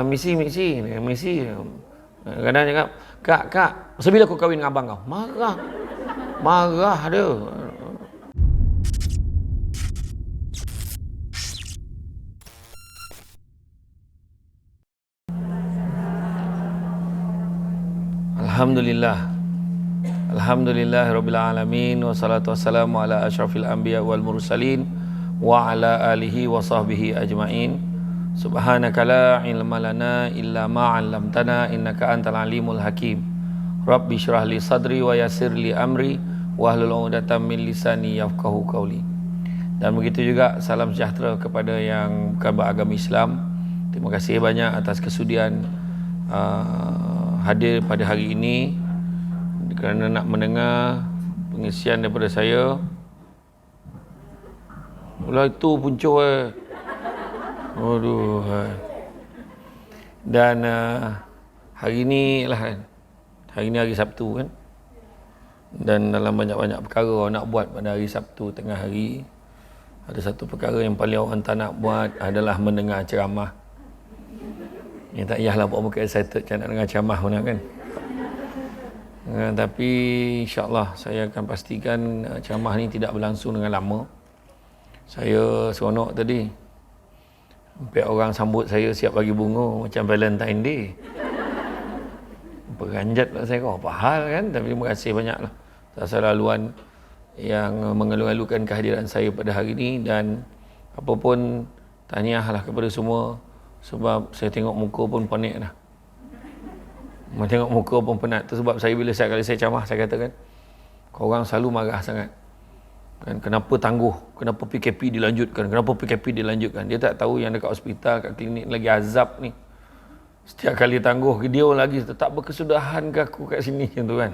Misi. Kadang cakap, kak, masa bila aku kahwin dengan abang kau? Marah dia. Alhamdulillah Rabbil Alamin. Wassalatu wassalamu ala ashrafil anbiya wal mursalin wa ala alihi wa sahbihi ajma'in. Subhanaka la ilma lana illa ma 'allamtana innaka antal alimul hakim. Rabbi shrah li sadri wa yassir li amri wahlul 'uqdatam min lisani yafqahu qawli. Dan begitu juga salam sejahtera kepada yang bukan beragama Islam. Terima kasih banyak atas kesudian hadir pada hari ini kerana nak mendengar pengisian daripada saya. Mula itu punca aduh. Dan hari ni lah kan, hari ni hari Sabtu kan, dan dalam banyak-banyak perkara orang nak buat pada hari Sabtu tengah hari, ada satu perkara yang paling orang tak nak buat adalah mendengar ceramah. Yang tak payahlah buat muka excited macam nak dengar ceramah pun kan. Tapi insyaAllah saya akan pastikan ceramah ni tidak berlangsung dengan lama. Saya seronok tadi, sampai orang sambut saya siap bagi bunga macam Valentine Day. Beranjat lah saya, kau apa hal kan. Tapi terima kasih banyaklah atas laluan yang mengeluh-elukan kehadiran saya pada hari ini. Dan apapun, tahniahlah kepada semua, sebab saya tengok muka pun panik dah. Tengok muka pun penat. Itu sebab saya bila setiap kali saya ceramah, saya katakan korang selalu marah sangat kan, kenapa tangguh, kenapa PKP dilanjutkan, dia tak tahu yang dekat hospital, kat klinik lagi azab ni. Setiap kali tangguh dia lagi tak berkesudahan ke aku kat sini macam tu kan.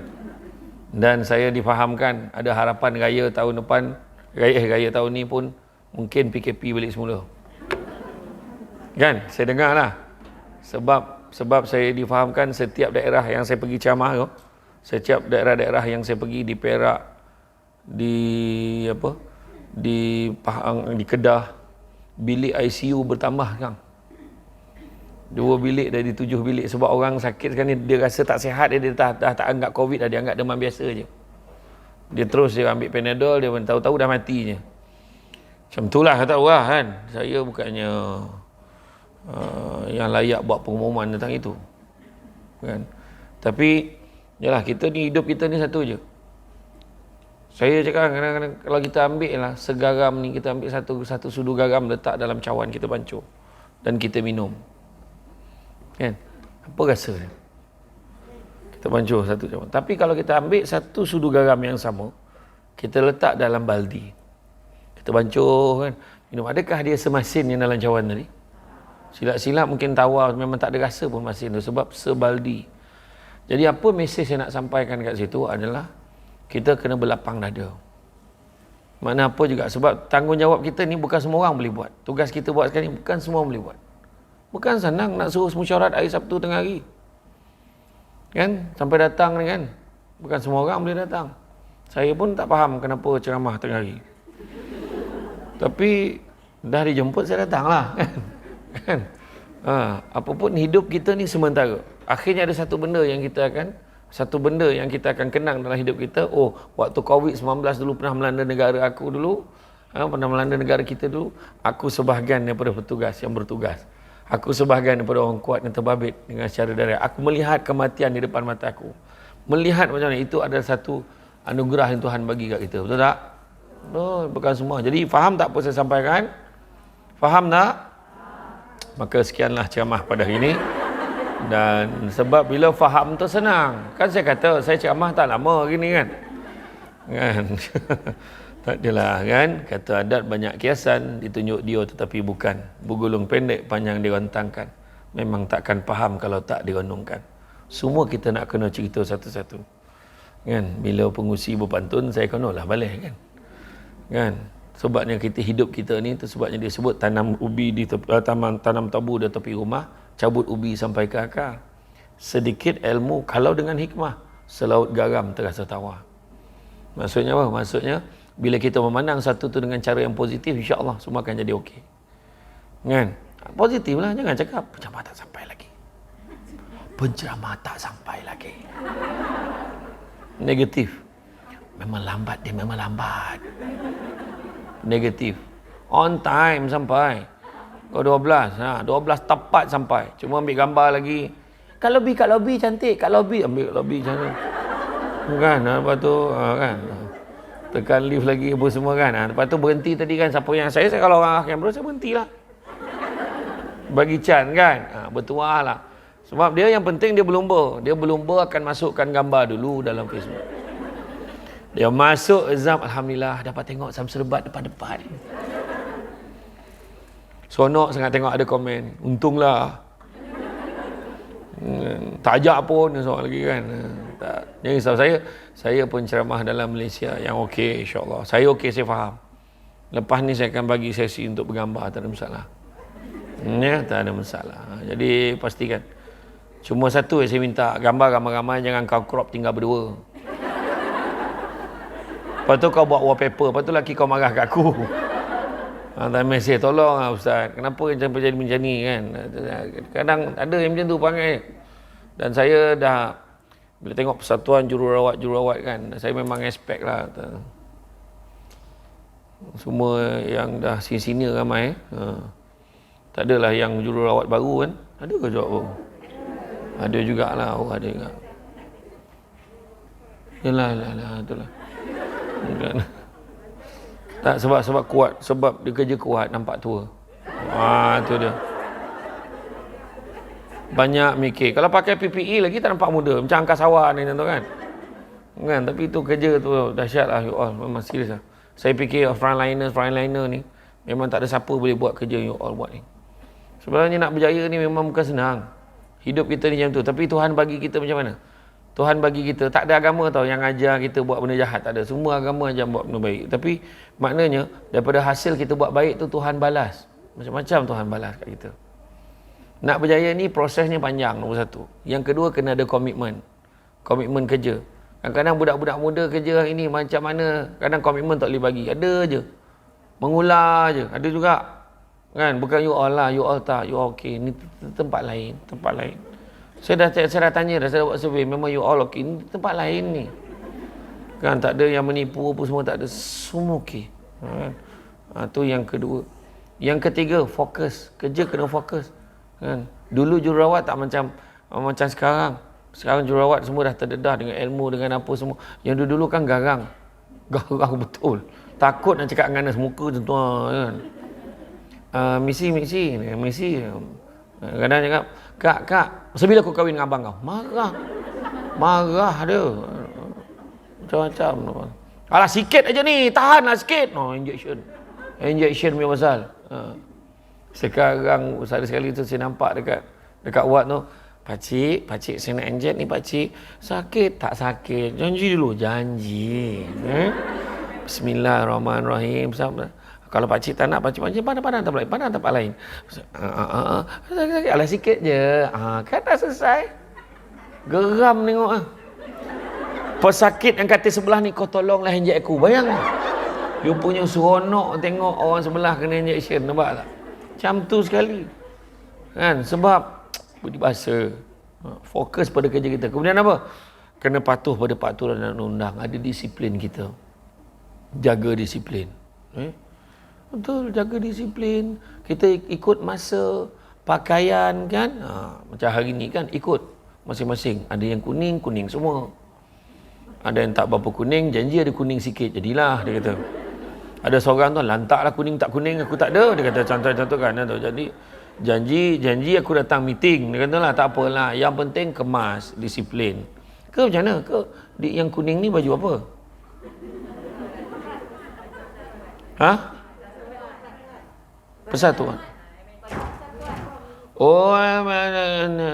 Dan saya difahamkan ada harapan raya tahun depan, raya tahun ni pun mungkin PKP balik semula kan. Saya dengar lah, sebab saya difahamkan setiap daerah yang saya pergi ceramah tu, setiap daerah-daerah yang saya pergi di Perak, di Pahang, di Kedah, bilik ICU bertambah kan. 2 bilik dari 7 bilik, sebab orang sakit kan dia rasa tak sihat, dia dah tak anggap COVID dah, dia anggap demam biasa je. Dia terus dia ambil Panadol, dia tahu-tahu dah mati je. Macam itulah kata orang kan. Saya bukannya yang layak buat pengumuman tentang itu kan. Tapi yalah, kita ni, hidup kita ni satu je. Saya cakap kadang-kadang kalau kita ambil lah segaram ni, kita ambil satu sudu garam, letak dalam cawan, kita pancur dan kita minum kan, apa rasa dia? Kita pancur satu cawan. Tapi kalau kita ambil satu sudu garam yang sama, kita letak dalam baldi, kita pancur kan, minum, adakah dia semasin yang dalam cawan tadi? Silap-silap mungkin tawar, memang tak ada rasa pun masin tu, sebab sebaldi. Jadi apa mesej saya nak sampaikan kat situ adalah kita kena berlapang dada. Mana apa juga, sebab tanggungjawab kita ni bukan semua orang boleh buat. Tugas kita buat sekarang ni bukan semua boleh buat. Bukan senang nak suruh mesyuarat hari Sabtu tengah hari kan, sampai datang ni kan, bukan semua orang boleh datang. Saya pun tak faham kenapa ceramah tengah hari, tapi dah dijemput saya datang lah kan. Apapun, hidup kita ni sementara. Akhirnya ada satu benda yang kita akan kenang dalam hidup kita. Oh, waktu COVID-19 dulu pernah melanda negara aku dulu, pernah melanda negara kita dulu. Aku sebahagian daripada petugas yang bertugas. Aku sebahagian daripada orang kuat yang terbabit dengan secara darah. Aku melihat kematian di depan mata aku. Melihat macam mana itu adalah satu anugerah yang Tuhan bagi kat kita. Betul tak? Betul, bukan semua. Jadi faham tak apa saya sampaikan? Faham tak? Maka sekianlah ceramah pada hari ini. Dan sebab bila faham tu senang. Kan saya kata saya ceramah tak lama gini kan. Tak adalah kan. Kata adat banyak kiasan, ditunjuk dia tetapi bukan. Bergulung pendek panjang direntangkan. Memang takkan faham kalau tak direnungkan. Semua kita nak kena cerita satu-satu. Kan, bila pengusi berpantun saya kenalah balik kan. Kan? Sebabnya kita hidup kita ni, tu sebabnya dia sebut tanam ubi di tanam tabu di tepi rumah, cabut ubi sampai ke akar. Sedikit ilmu kalau dengan hikmah, selaut garam terasa tawar. Maksudnya apa? Maksudnya bila kita memandang satu tu dengan cara yang positif, insya-Allah semua akan jadi okey. Kan? Positif lah, jangan cakap penceramah tak sampai lagi. Penceramah tak sampai lagi. Negatif. Memang lambat dia, memang lambat. Negatif. On time sampai. Kau 12, 12 tepat sampai. Cuma ambil gambar lagi. Kat lobby cantik, kat lobby. Ambil kat lobby cantik. Kan, lepas tu, kan. Tekan lift lagi apa semua kan. Lepas tu berhenti tadi kan, siapa yang saya kalau orang kamera, saya berhentilah. Bagi Chan kan. Bertuah lah. Sebab dia yang penting dia berlumba. Dia berlumba akan masukkan gambar dulu dalam Facebook. Dia masuk exam, alhamdulillah dapat tengok Samsul Bat depan-depan. Sonok sangat tengok ada komen. Untunglah. Tak ajak pun soal lagi kan. Tak. Jangan risau saya pun ceramah dalam Malaysia yang okey insya-Allah. Saya okey, saya faham. Lepas ni saya akan bagi sesi untuk bergambar, tak ada masalah. Ya, tak ada masalah. Jadi pastikan. Cuma satu yang saya minta, gambar ramai-ramai, jangan kau crop tinggal berdua. Lepas tu kau buat wallpaper, lepas tu laki kau marah kat aku. Tak mesej, tolong lah Ustaz, kenapa sampai jadi macam ni kan. Kadang ada yang macam tu perangai. Dan saya dah, bila tengok persatuan jururawat kan, saya memang expect lah. Semua yang dah senior ramai. Tak adalah yang jururawat baru kan. Ada ke jawab? Ada jugalah, ada juga. Yalah, itulah. Bukan. Tak, sebab kuat, sebab dia kerja kuat, nampak tua. Tu dia. Banyak mikir. Kalau pakai PPE lagi tak nampak muda, macam angkasawan ni tu kan. Kan, tapi itu kerja tu dahsyat lah, you all, memang serius lah. Saya fikir frontliner ni memang tak ada siapa boleh buat kerja you all buat ni. Sebenarnya nak berjaya ni memang bukan senang. Hidup kita ni macam tu, tapi Tuhan bagi kita macam mana? Tuhan bagi kita, tak ada agama tau yang ajar kita buat benda jahat, tak ada. Semua agama ajar buat benda baik. Tapi maknanya daripada hasil kita buat baik tu Tuhan balas. Macam-macam Tuhan balas kat kita. Nak berjaya ni prosesnya panjang, nombor satu. Yang kedua kena ada komitmen. Komitmen kerja. Kadang-kadang budak-budak muda kerja hari ni macam mana, kadang komitmen tak boleh bagi. Ada je. Mengular je. Ada juga. Kan, bukan you all lah, you all tak, you all okay. Ni tempat lain. Saya dah tanya dah, saya dah buat survey, memang you all okay. Ni tempat lain ni. Kan, tak ada yang menipu apa semua, tak ada. Semua okay. Kan? Tu yang kedua. Yang ketiga, fokus. Kerja kena fokus. Kan? Dulu jururawat tak macam sekarang. Sekarang jururawat semua dah terdedah dengan ilmu, dengan apa semua. Yang dulu kan garang. Garang betul. Takut nak cakap dengan muka tu kan. Misi. Kadang cakap, Kak, sebila aku kahwin dengan abang kau? Marah dia. Macam-macam. Alah, sikit aja ni, tahanlah sikit. Injection punya pasal. Sekarang ada sekali tu saya nampak dekat ward tu, Pakcik saya nak inject ni pakcik. Sakit tak sakit? Janji dulu, janji. Bismillahirrahmanirrahim. Kalau pakcik tak nak, pakcik pandang tempat lain. Sakit, alah sikit je. Kan dah selesai. Geram tengok pesakit yang kata sebelah ni, kau tolonglah injek aku. Bayang dia punya seronok tengok orang sebelah kena injection, nampak tak? Macam tu sekali. Kan, sebab budi bahasa. Fokus pada kerja kita. Kemudian apa? Kena patuh pada peraturan dan undang. Ada disiplin kita. Jaga disiplin. Betul, jaga disiplin. Kita ikut masa, pakaian kan. Macam hari ni kan, ikut masing-masing. Ada yang kuning semua. Ada yang tak berapa kuning, janji ada kuning sikit. Jadilah, dia kata. Ada seorang tu, lantaklah kuning tak kuning, aku tak ada. Dia kata, contoh kan. Jadi, janji aku datang meeting. Dia kata lah, tak apalah. Yang penting kemas, disiplin. Ke macam mana? Ke yang kuning ni baju apa? Persatuan.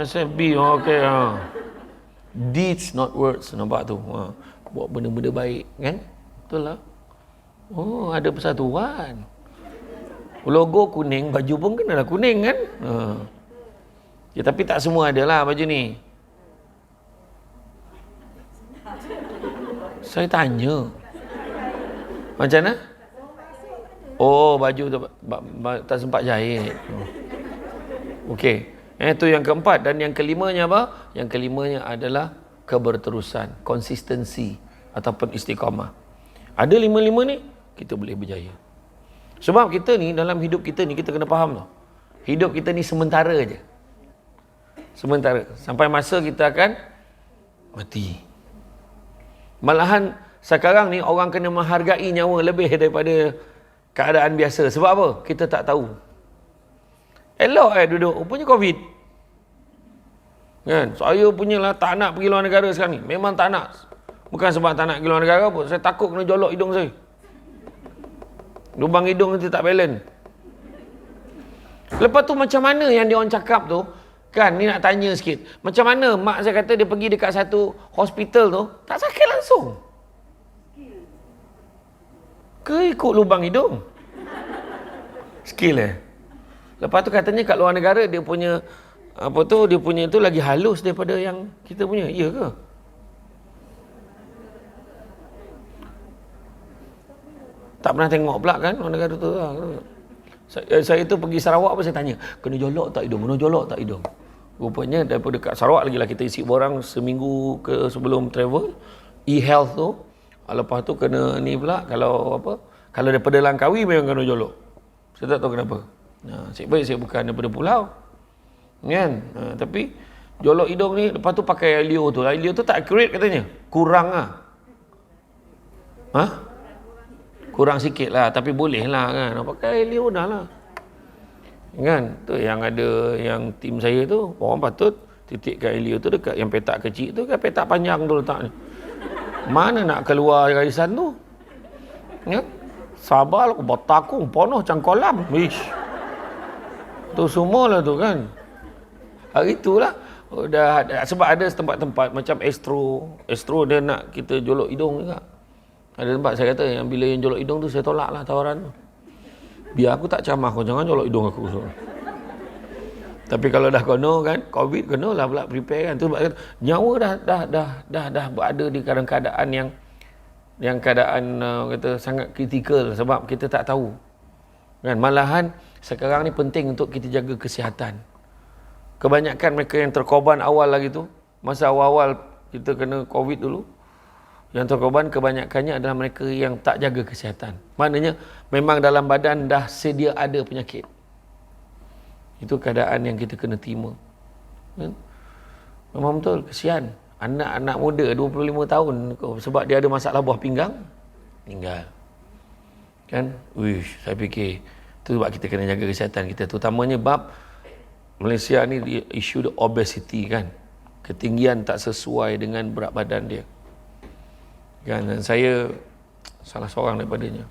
SFB, okey. Deeds not words, nampak tu. Buat benda-benda baik, kan? Betul lah. Ada persatuan. Logo kuning, baju pun kenalah kuning, kan? Ya, tapi tak semua ada lah baju ni. Saya tanya. Macam mana? Baju tu tak sempat jahit. Okey. Itu yang keempat. Dan yang kelimanya apa? Yang kelimanya adalah keberterusan, konsistensi ataupun istiqamah. Ada lima-lima ni, kita boleh berjaya. Sebab kita ni, dalam hidup kita ni, kita kena faham tau. Hidup kita ni sementara je. Sementara. Sampai masa kita akan mati. Malahan sekarang ni orang kena menghargai nyawa lebih daripada keadaan biasa. Sebab apa? Kita tak tahu. Elok duduk. Rupanya COVID. Kan? Saya punyalah tak nak pergi luar negara sekarang ni. Memang tak nak. Bukan sebab tak nak pergi luar negara pun. Saya takut kena jolok hidung saya. Lubang hidung nanti tak balance. Lepas tu macam mana yang dia orang cakap tu, kan, ni nak tanya sikit. Macam mana mak saya kata dia pergi dekat satu hospital tu, tak sakit langsung. Ke ikut lubang hidung? Skill Lepas tu katanya kat luar negara dia punya dia punya tu lagi halus daripada yang kita punya. Ya ke? Tak pernah tengok pula kan luar negara tu. Saya tu pergi Sarawak pun saya tanya, kena jolok tak hidung? Kena jolok tak hidung? Rupanya daripada kat Sarawak lagi lah kita isi borang seminggu ke sebelum travel, e-health tu. Lepas tu kena ni pula, kalau daripada Langkawi memang kena jolok. Saya tak tahu kenapa. Nasib baik saya bukan daripada pulau. Kan? Tapi jolok hidung ni, lepas tu pakai Helio tu. Helio tu tak accurate katanya. Kurang lah. Kurang sikit lah, tapi boleh lah kan. Pakai Helio dah lah. Kan? Tu yang ada, yang tim saya tu, orang patut titikkan Helio tu dekat yang petak kecil tu, kan petak panjang tu letak ni. Mana nak keluar garisan tu? Ya? Sabar lah, batakung, ponoh macam kolam. Ish. Tu semua lah tu kan. Hari tu lah. Sebab ada tempat-tempat macam Astro dia nak kita jolok hidung juga. Ada tempat saya kata yang bila yang jolok hidung tu saya tolak lah tawaran tu. Biar aku tak camah kau, jangan jolok hidung aku. Tapi kalau dah kono kan, COVID kena lah pula prepare kan. Tu sebab kata, nyawa dah berada di keadaan yang keadaan kata sangat kritikal sebab kita tak tahu. Kan, malahan sekarang ni penting untuk kita jaga kesihatan. Kebanyakan mereka yang terkorban awal lagi tu, masa awal-awal kita kena COVID dulu, yang terkorban kebanyakannya adalah mereka yang tak jaga kesihatan. Maknanya memang dalam badan dah sedia ada penyakit. Itu keadaan yang kita kena terima. Kan? Memang betul, kesian. Anak-anak muda 25 tahun sebab dia ada masalah buah pinggang, meninggal. Kan? Wish, saya fikir itu sebab kita kena jaga kesihatan kita, terutamanya bab Malaysia ni isu the obesity kan. Ketinggian tak sesuai dengan berat badan dia. Kan, dan saya salah seorang daripadanya.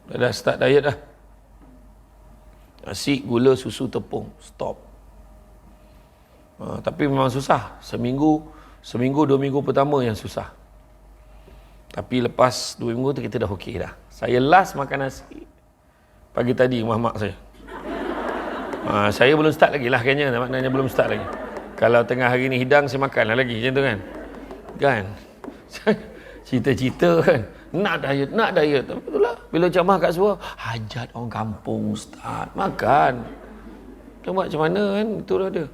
Dah start diet dah. Nasi, gula, susu, tepung, stop. Tapi memang susah. Seminggu 2 minggu pertama yang susah. Tapi lepas 2 minggu tu kita dah okey dah. Saya last makan nasi pagi tadi rumah mak saya. Saya belum start lagi lah kayaknya. Maknanya belum start lagi. Kalau tengah hari ni hidang saya makan lah lagi macam tu kan. Kan? Cita-cita kan. Nak diet. Tapi itulah. Bila ceramah kat semua, hajat orang kampung ustaz. Makan. Cuba macam mana kan. Itulah dia.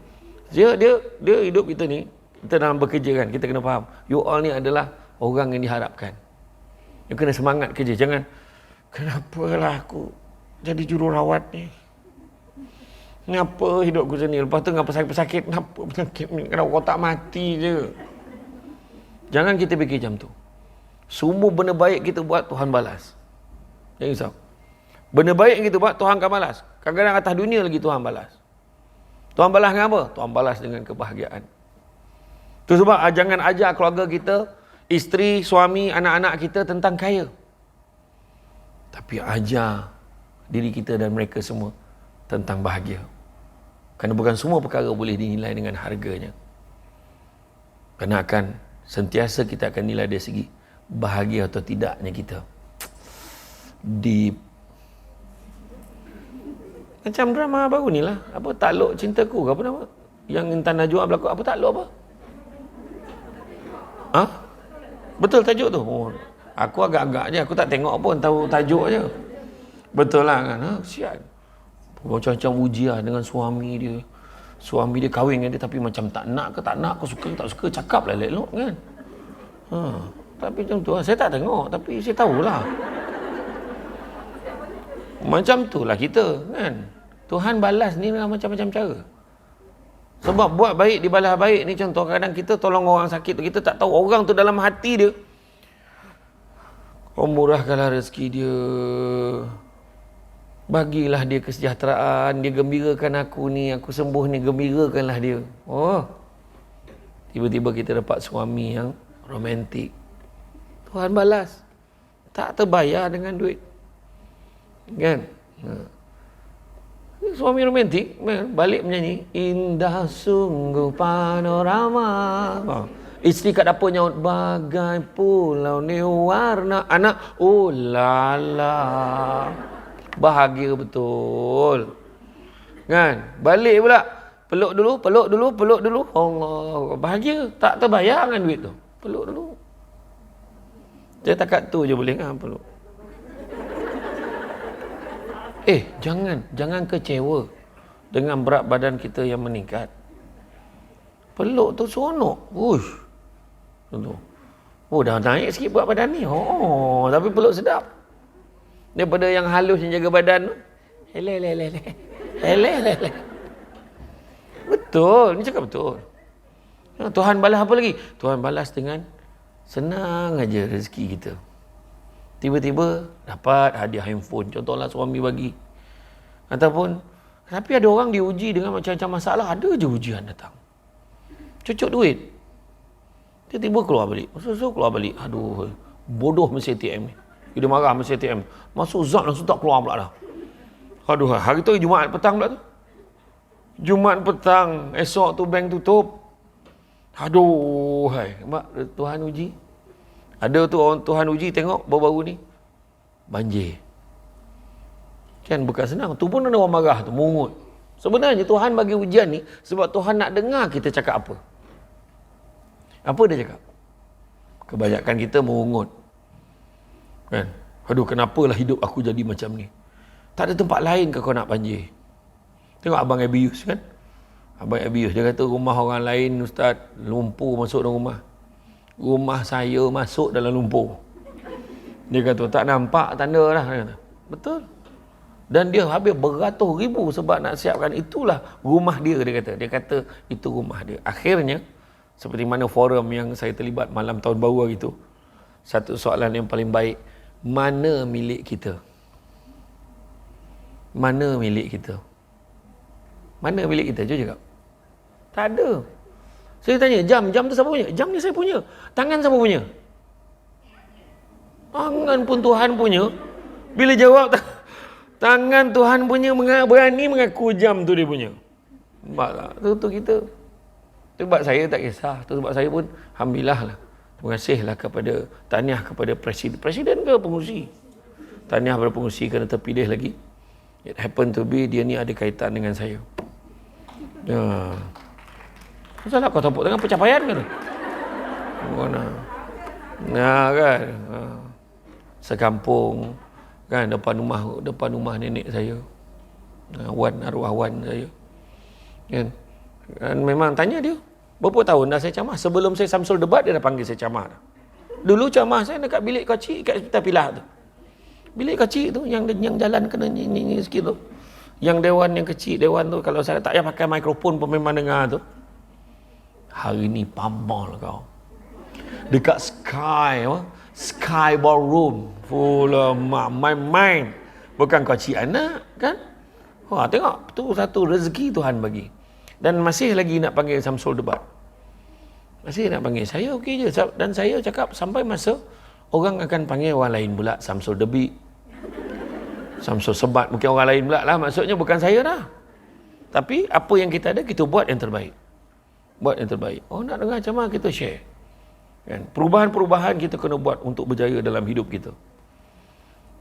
Dia hidup kita ni. Kita dalam bekerja kan. Kita kena faham. You all ni adalah orang yang diharapkan. You kena semangat kerja. Jangan, kenapalah aku jadi jururawat ni. Kenapa hidup aku macam ni? Lepas tu kenapa sakit-sakit? Kenapa penyakit ni? Kenapa kau tak mati je? Jangan kita fikir macam tu. Semua benda baik kita buat, Tuhan balas. Jangan risau. Benda baik yang kita buat, Tuhan akan balas. Kadang-kadang atas dunia lagi Tuhan balas. Tuhan balas dengan apa? Tuhan balas dengan kebahagiaan. Itu sebab jangan ajar keluarga kita, isteri, suami, anak-anak kita tentang kaya. Tapi ajar diri kita dan mereka semua tentang bahagia. Kerana bukan semua perkara boleh dinilai dengan harganya. Kerana sentiasa kita akan nilai dari segi bahagia atau tidaknya kita. Deep. Macam drama baru ni lah. Apa, Takluk Cintaku ke apa nama? Yang Intan Najwa berlakon. Apa takluk apa? Betul tajuk tu? Aku agak-agak je. Aku tak tengok pun. Tahu tajuk je. Betul lah kan? Sian. Macam-macam ujian dengan suami dia. Suami dia kahwin dengan dia tapi macam tak nak ke suka ke tak suka, cakap lah elok kan. Tapi macam tu, saya tak tengok tapi saya tahulah. Macam tu lah kita kan. Tuhan balas ni dengan macam-macam cara. Sebab buat baik dibalas baik ni, contoh kadang kita tolong orang sakit tu, kita tak tahu orang tu dalam hati dia, oh murahkanlah rezeki dia, bagilah dia kesejahteraan, dia gembirakan aku ni, aku sembuh ni, gembirakanlah dia. Oh, tiba-tiba kita dapat suami yang romantik, Tuhan balas. Tak terbayar dengan duit kan. Suami romantik balik menyanyi indah sungguh panorama. Isteri kat dapur nyaut bagai pulau ni warna anak lala. Bahagia betul kan. Balik pula peluk dulu. Allah, bahagia, tak terbayar dengan duit tu. Peluk dulu. Dia takat tu je boleh kan peluk. Jangan kecewa dengan berat badan kita yang meningkat. Peluk tu seronok. Uish. Oh, dah naik sikit berat badan ni. Oh, tapi peluk sedap. Daripada yang halus yang jaga badan tu. Hele. Betul, ni cakap betul. Tuhan balas apa lagi? Tuhan balas dengan senang aja rezeki kita. Tiba-tiba dapat hadiah handphone, contohlah suami bagi. Ataupun, tapi ada orang diuji dengan macam-macam masalah, ada je ujian datang. Cucuk duit. Tiba-tiba keluar balik. Keluar balik. Aduh, bodoh mesin ATM ni. Dia marah mesin ATM. Masuk zat langsung tak keluar pula dah. Aduh, hari tu Jumaat petang pula tu. Jumaat petang, esok tu bank tutup. Aduh, hai. Mak, Tuhan uji. Ada tu orang Tuhan uji, tengok baru-baru ni banjir. Kan bukan senang. Tu pun ada orang marah tu, mungut. Sebenarnya Tuhan bagi ujian ni sebab Tuhan nak dengar kita cakap apa. Apa dia cakap? Kebanyakan kita mengungut. Kan? Aduh, kenapalah hidup aku jadi macam ni? Tak ada tempat lain ke kau nak banjir? Tengok Abang Abius kan? Abang Abius, dia kata rumah orang lain, Ustaz, lumpur masuk dalam rumah. Rumah saya masuk dalam lumpur. Dia kata, tak nampak tanda lah. Dia kata, betul. Dan dia habis beratus ribu sebab nak siapkan, itulah rumah dia, dia kata. Dia kata, itu rumah dia. Akhirnya, seperti mana forum yang saya terlibat malam tahun baru hari itu, satu soalan yang paling baik, mana milik kita? Mana milik kita? Mana milik kita? Jom cakap. Tak ada. Saya tanya, jam tu siapa punya? Jam ni saya punya. Tangan siapa punya? Tangan pun Tuhan punya. Bila jawab, tangan Tuhan punya, berani mengaku jam tu dia punya. Nampak tak? Tu kita. Sebab saya tak kisah. Sebab saya pun, alhamdulillah lah. Terima kasihlah kepada, tahniah kepada Presiden ke pengurusi. Tahniah kepada pengurusi kerana terpilih lagi. It happen to be, dia ni ada kaitan dengan saya. Ya. Masalah kau tepuk tangan pencapaian ke tu? Mana? Nah kan. Sekampung kan depan rumah nenek saya. Arwah Wan saya. Kan? Dan memang tanya dia, berapa tahun dah saya camah? Sebelum saya Samsul debat dia dah panggil saya camah. Dulu camah saya dekat bilik kecil kat Hospital Pilah tu. Bilik kecil tu yang jalan kena ni sikit tu. Yang dewan yang kecil, dewan tu kalau saya tak payah pakai mikrofon pun memang dengar tu. Hari ni pambal kau. Dekat Sky Ballroom. Full of main. Bukan kau cik anak, kan? Wah, tengok. Tu satu rezeki Tuhan bagi. Dan masih lagi nak panggil Samsul debat. Masih nak panggil. Saya okey je. Dan saya cakap sampai masa orang akan panggil orang lain pula. Samsul Debi. Samsul Sebat. Mungkin orang lain pula lah. Maksudnya bukan saya dah. Tapi apa yang kita ada, kita buat yang terbaik. Buat yang terbaik. Oh, nak dengar macam mana, kita share. Kan? Perubahan-perubahan kita kena buat untuk berjaya dalam hidup kita.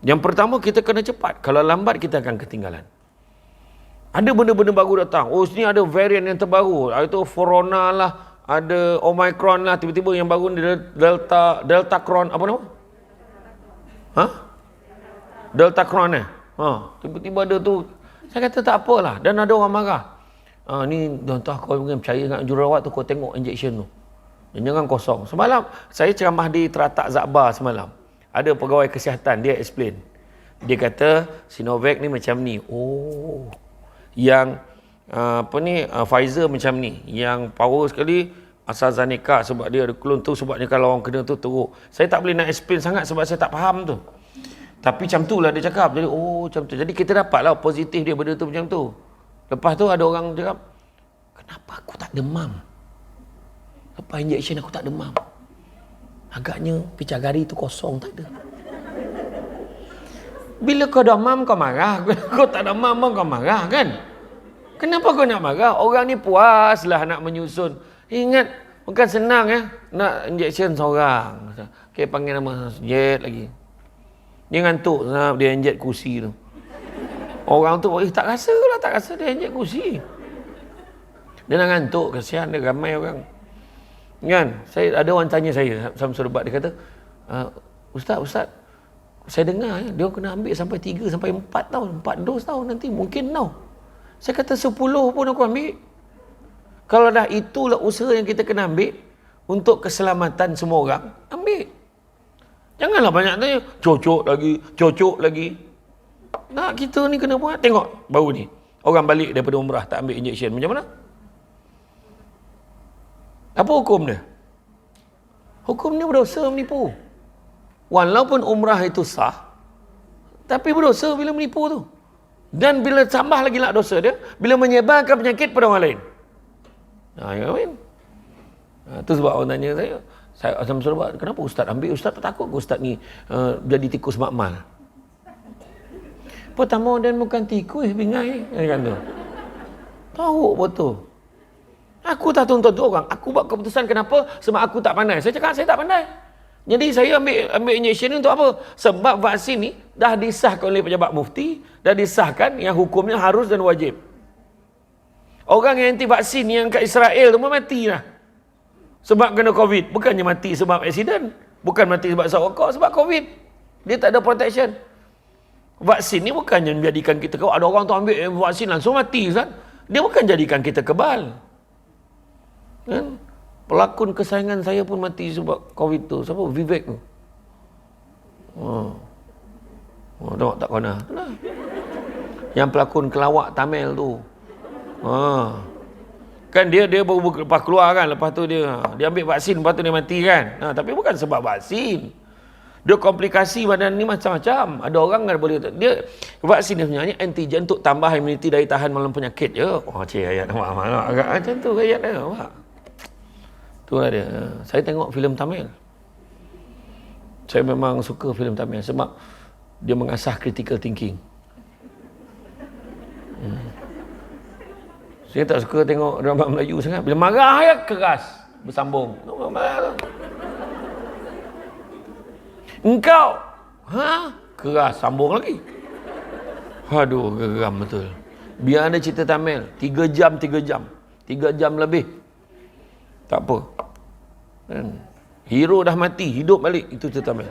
Yang pertama, kita kena cepat. Kalau lambat, kita akan ketinggalan. Ada benda-benda baru datang. Oh, sini ada varian yang terbaru. Itu Corona lah, ada Omicron lah. Tiba-tiba yang baru ni Delta Cron. Apa nama? Delta Cron tiba-tiba ada tu. Saya kata tak apalah. Dan ada orang marah. Ni tuan-tuan kau percaya dengan jururawat tu, kau tengok injection tu. Dan jangan kosong. Semalam saya ceramah di Teratak Zakbar semalam. Ada pegawai kesihatan, dia explain. Dia kata Sinovac ni macam ni. Oh. Yang Pfizer macam ni. Yang power sekali AstraZeneca sebab dia ada klon tu, sebabnya kalau orang kena tu teruk. Saya tak boleh nak explain sangat sebab saya tak faham tu. Tapi macam tu lah dia cakap. Jadi macam tu. Jadi kita dapatlah positif dia benda tu macam tu. Lepas tu ada orang cakap, kenapa aku tak demam? Lepas injection aku tak demam. Agaknya picagari tu kosong, tak ada. Bila kau demam kau marah. Bila kau tak demam kau marah kan? Kenapa kau nak marah? Orang ni puas lah nak menyusun. Ingat, bukan senang ya nak injection seorang. Okay, panggil nama jet lagi. Dia ngantuk, dia inject kursi tu. Orang tu tak rasa lah, tak rasa dia inject kursi. Dia nak ngantuk, kasihan dia, ramai orang. Kan? Ada orang tanya saya, Samsul Debat, dia kata, Ustaz, saya dengar dia kena ambil sampai 3 sampai 4 tahun, 4 dos tahun nanti, mungkin now. Saya kata 10 pun aku ambil. Kalau dah itulah usaha yang kita kena ambil untuk keselamatan semua orang, ambil. Janganlah banyak tanya, cocok lagi. Nak kita ni kena buat. Tengok baru ni, orang balik daripada umrah tak ambil injection, macam mana? Apa hukum dia? Hukum dia berdosa menipu. Walaupun umrah itu sah, tapi berdosa bila menipu tu. Dan bila tambah lagi lah dosa dia, bila menyebarkan penyakit pada orang lain. Ya kan? Tu sebab orang tanya saya asam serbat, kenapa Ustaz ambil? Ustaz takut ke Ustaz ni jadi tikus makmal? Pertama, dan bukan tikus bingai, kan tu. Tahu betul. Aku tak tuntut orang. Aku buat keputusan kenapa? Sebab aku tak pandai. Saya cakap saya tak pandai. Jadi saya ambil injection ni untuk apa? Sebab vaksin ni dah disahkan oleh pejabat mufti, dah disahkan yang hukumnya harus dan wajib. Orang yang anti vaksin yang kat Israel tu mati lah. Sebab kena COVID. Bukannya mati sebab aksiden. Bukan mati sebab rokok, sebab COVID. Dia tak ada protection. Vaksin ni bukannya menjadikan kita, kalau ada orang tu ambil vaksin langsung mati, kan? Dia bukan jadikan kita kebal. Kan? Pelakon kesayangan saya pun mati sebab COVID tu. Siapa? Vivek tu. Tengok tak kena. Itulah. Yang pelakon kelawak Tamil tu. Kan dia baru lepas keluar kan, lepas tu dia ambil vaksin, lepas tu dia mati kan. Tapi bukan sebab vaksin. Dia komplikasi badan ni macam-macam. Ada orang kan boleh, dia vaksin dia sebenarnya antigen untuk tambah imuniti daya tahan malam penyakit je. Ayat nama agak macam tu ayat dia. Itulah dia. Saya tengok filem Tamil. Saya memang suka filem Tamil sebab dia mengasah critical thinking. Saya tak suka tengok drama Melayu sangat. Bila marah ya keras, bersambung. Engkau, keras, sambung lagi. Aduh, geram betul. Biar ada cerita Tamil, 3 jam lebih. Tak apa. Hero dah mati, hidup balik. Itu cerita Tamil.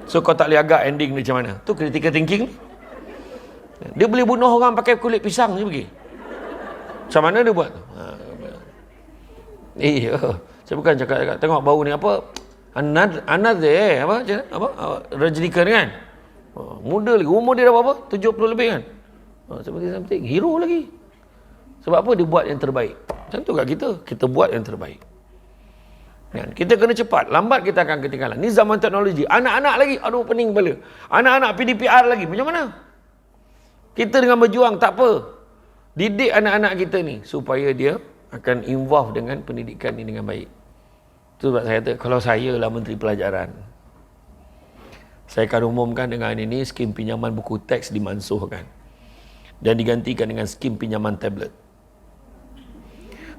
So kau tak boleh agak ending dia macam mana. Tu critical thinking. Dia boleh bunuh orang pakai kulit pisang je pergi. Macam mana dia buat tu? Saya bukan cakap tengok baru ni apa? Another apa? Rajinikan kan? Muda lagi. Umur dia dah berapa? 70 lebih kan? Seperti something. Hero lagi. Sebab apa? Dia buat yang terbaik. Macam tu kat kita. Kita buat yang terbaik. Kan? Kita kena cepat. Lambat kita akan ketinggalan. Ni zaman teknologi. Anak-anak lagi. Aduh pening kepala. Anak-anak PDPR lagi. Macam mana? Kita dengan berjuang tak apa. Didik anak-anak kita ni supaya dia akan involve dengan pendidikan ni dengan baik. Itu sebab saya kata, kalau saya lah Menteri Pelajaran, saya akan umumkan dengan ini skim pinjaman buku teks dimansuhkan dan digantikan dengan skim pinjaman tablet.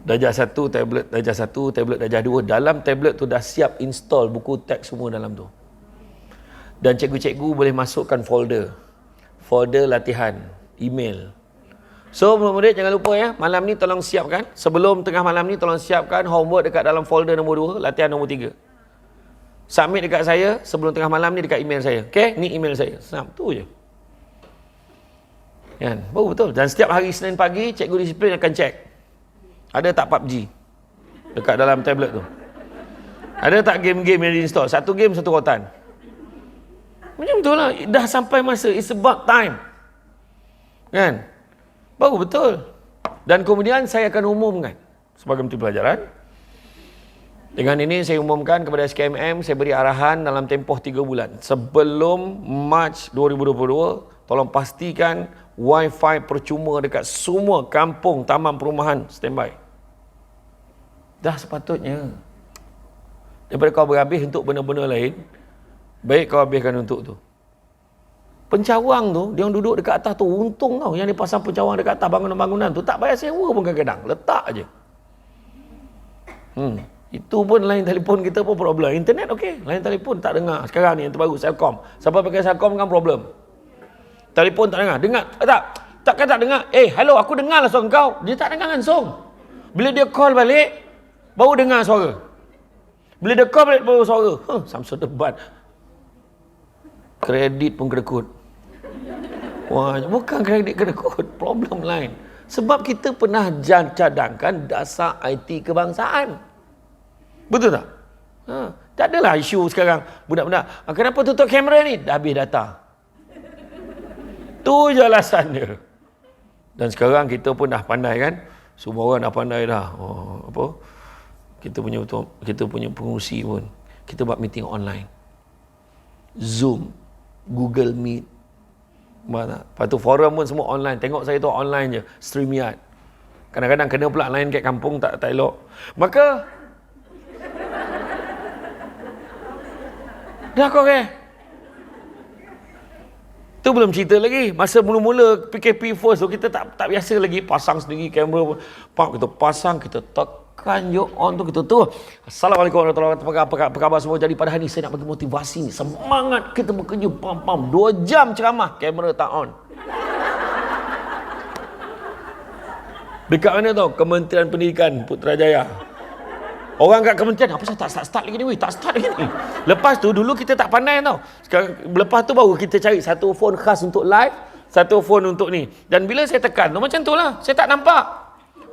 Darjah 1 tablet, darjah 2. Dalam tablet tu dah siap install buku teks semua dalam tu. Dan cikgu-cikgu boleh masukkan folder latihan, email. So murid-murid jangan lupa ya, malam ni tolong siapkan, sebelum tengah malam ni tolong siapkan homework dekat dalam folder nombor 2, latihan nombor 3. Submit dekat saya sebelum tengah malam ni dekat email saya. Okey, ni email saya. Senang tu je. Kan? Betul. Dan setiap hari Senin pagi, cikgu disiplin akan cek. Ada tak PUBG dekat dalam tablet tu? Ada tak game-game yang di-install? Satu game, satu rotan. Macam betul lah. Dah sampai masa. It's about time. Kan? Baru betul. Dan kemudian saya akan umumkan sebagai menteri pelajaran. Dengan ini saya umumkan kepada SKMM, saya beri arahan dalam tempoh 3 bulan. Sebelum Mac 2022, tolong pastikan Wi-Fi percuma dekat semua kampung taman perumahan standby. Dah sepatutnya. Daripada kau berhabis untuk benda-benda lain, baik kau habiskan untuk tu. Pencawang tu, dia yang duduk dekat atas tu, untung tau yang dia pasang pencawang dekat atas bangunan-bangunan tu, tak bayar sewa pun kadang-kadang, letak aje. Itu pun line telefon kita pun problem. Internet okey, line telefon tak dengar. Sekarang ni yang terbaru, Celcom. Siapa pakai Celcom kan problem. Telefon tak dengar. Dengar takkan tak dengar. Hello, aku dengar lah suara kau. Dia tak dengar langsung. Bila dia call balik, baru dengar suara. Bila dia call balik, baru suara. Samsung debat. Kredit pun kedekut. Wah, bukan kredit kedekut. Problem lain. Sebab kita pernah cadangkan dasar IT kebangsaan. Betul tak? Tak adalah isu sekarang. Budak-budak, kenapa tutup kamera ni? Dah habis data. Tu je alasan dia. Dan sekarang kita pun dah pandai kan? Semua orang dah pandai dah. Kita punya pengurusi pun. Kita buat meeting online. Zoom, Google Meet. Lepas tu forum pun semua online. Tengok saya tu online je. StreamYard. Kadang-kadang kena pula line kat kampung tak elok. Maka dah okey. Tu belum cerita lagi. Masa mula-mula PKP first tu, kita tak biasa lagi pasang sendiri kamera. Kita pasang, kita tekan je on tu, kita tu. Assalamualaikum warahmatullahi wabarakatuh. Apa khabar semua? Jadi pada hari ni saya nak bagi motivasi ni. Semangat kita bekerja. 2 jam ceramah, kamera tak on. Dekat mana tau? Kementerian Pendidikan Putrajaya. Orang kat kementerian, apa saya tak start lagi ni weh? Tak start lagi ni. Lepas tu, dulu kita tak pandai tau. Sekarang, lepas tu baru kita cari satu phone khas untuk live, satu phone untuk ni. Dan bila saya tekan tu, macam tu lah. Saya tak nampak.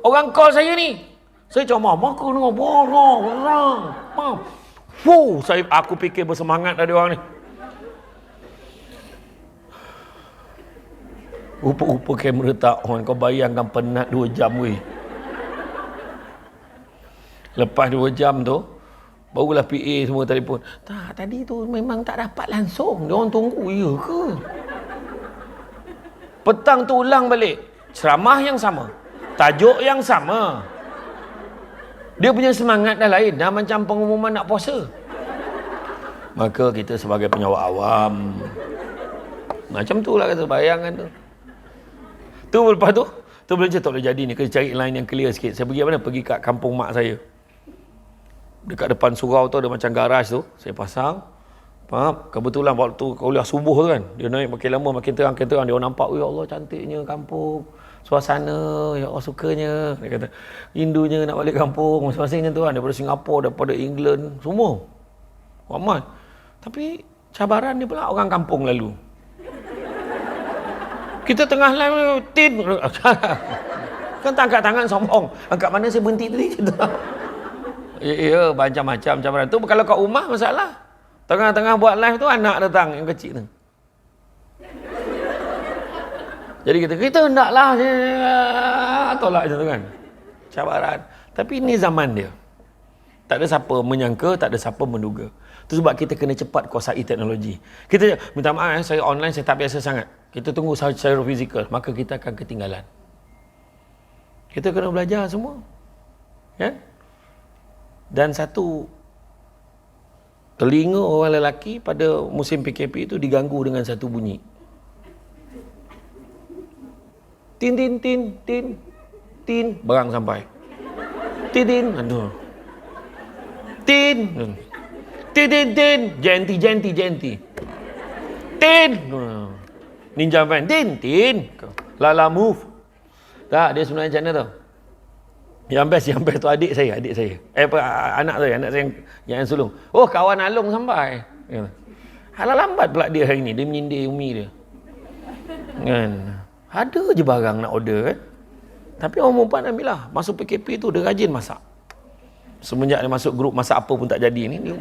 Orang call saya ni. Saya cuma, aku dengar orang. Aku fikir bersemangat ada orang ni. Rupa-rupa kamera tak on. Kau bayangkan penat 2 jam weh. Lepas 2 jam tu, barulah PA semua telefon. Tak, tadi tu memang tak dapat langsung. Dia orang tunggu, ya ke? Petang tu ulang balik. Ceramah yang sama. Tajuk yang sama. Dia punya semangat dah lain. Dah macam pengumuman nak puasa. Maka kita sebagai penyawak awam. Macam tu lah kata, bayangan tu. Tu lepas tu, boleh je tak boleh jadi ni. Kena cari line yang clear sikit. Saya pergi mana? Pergi kat kampung mak saya. Dekat depan surau tu ada macam garaj tu. Saya pasang. Faham? Kebetulan waktu kuliah subuh tu kan. Dia naik makin lama makin terang. Dia orang nampak. Ya Allah cantiknya kampung. Suasana. Ya Allah sukanya. Dia kata. Rindunya nak balik kampung. Masing-masing tu kan. Daripada Singapura. Daripada England. Semua. Ramai. Tapi cabaran ni pula orang kampung lalu. Kita tengah live. Tin. Kan tak angkat tangan sombong. Angkat mana saya berhenti tadi. Ya, macam-macam cabaran tu. Kalau kat rumah masalah. Tengah-tengah buat live tu anak datang yang kecil tu. Jadi kita hendaklah tolak je tu kan. Cabaran. Tapi ini zaman dia. Tak ada siapa menyangka, tak ada siapa menduga. Itu sebab kita kena cepat kuasai teknologi. Kita minta maaf saya online saya tak biasa sangat. Kita tunggu secara fizikal, maka kita akan ketinggalan. Kita kena belajar semua. Kan? Dan satu telinga orang lelaki pada musim PKP itu diganggu dengan satu bunyi. Tin tin tin tin tin barang sampai. Tin tin aduh. Tin tin tin tin jenti. Tin Ninja Van tin Lala move. Tak, dia sebenarnya macam mana tau? Yang best tu adik saya. Anak saya yang sulung. Oh, kawan Along sampai. Halah lambat pula dia hari ni. Dia menyindir umi dia. Kan? Ada je barang nak order kan. Tapi orang perempuan ambil lah. Masuk PKP tu dia rajin masak. Semenjak dia masuk grup masak apa pun tak jadi ni. Dia...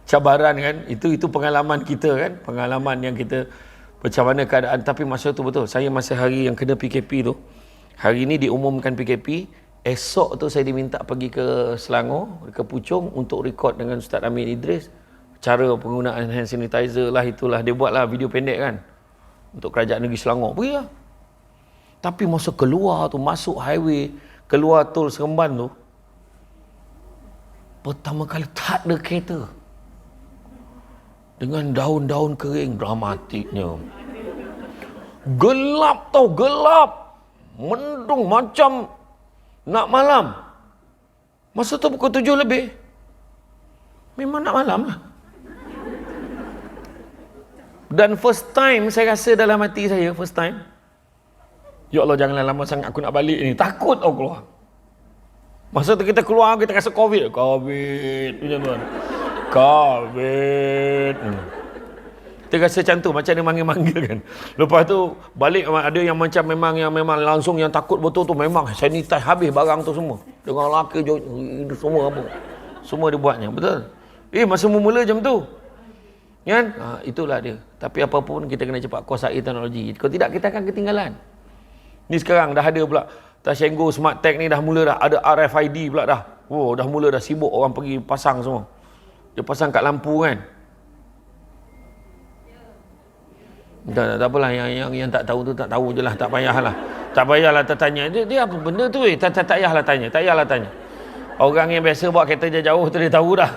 cabaran kan. Itu pengalaman kita kan. Pengalaman yang kita macam mana keadaan. Tapi masa tu betul. Saya masa hari yang kena PKP tu. Hari ni diumumkan PKP. Esok tu saya diminta pergi ke Selangor, ke Puchong untuk rekod dengan Ustaz Amin Idris. Cara penggunaan hand sanitizer lah, itulah. Dia buat lah video pendek kan. Untuk Kerajaan Negeri Selangor. Pergi lah. Tapi masa keluar tu, masuk highway, keluar tol Seremban tu, pertama kali tak ada kereta. Dengan daun-daun kering, dramatiknya. Gelap tau, gelap. Mendung macam nak malam. Masa tu pukul 7 lebih. Memang nak malam lah. Dan first time saya rasa dalam hati saya, first time, ya Allah janganlah lama sangat aku nak balik ni. Takut tau keluar. Masa tu kita keluar, kita rasa COVID. COVID. Macam tu kan. COVID. Kita rasa macam tu, macam dia manggil-manggil kan. Lepas tu balik ada yang macam memang langsung yang takut betul tu, memang sanitize habis barang tu semua. Dengan laki semua apa. Semua dia buatnya, betul. Masa mula macam tu. Kan? Itulah dia. Tapi apa pun kita kena cepat kuasai teknologi. Kalau tidak kita akan ketinggalan. Ni sekarang dah ada pula Tashengo Smart Tag ni dah mula dah ada RFID pula dah. Oh, dah mula dah sibuk orang pergi pasang semua. Dia pasang kat lampu kan. Tak apalah, yang tak tahu tu tak tahu je lah, tak payahlah. Tak payahlah tertanya. Dia apa benda tu tak payahlah tanya, tak payahlah tanya. Orang yang biasa bawa kereta jauh tu dia tahu dah.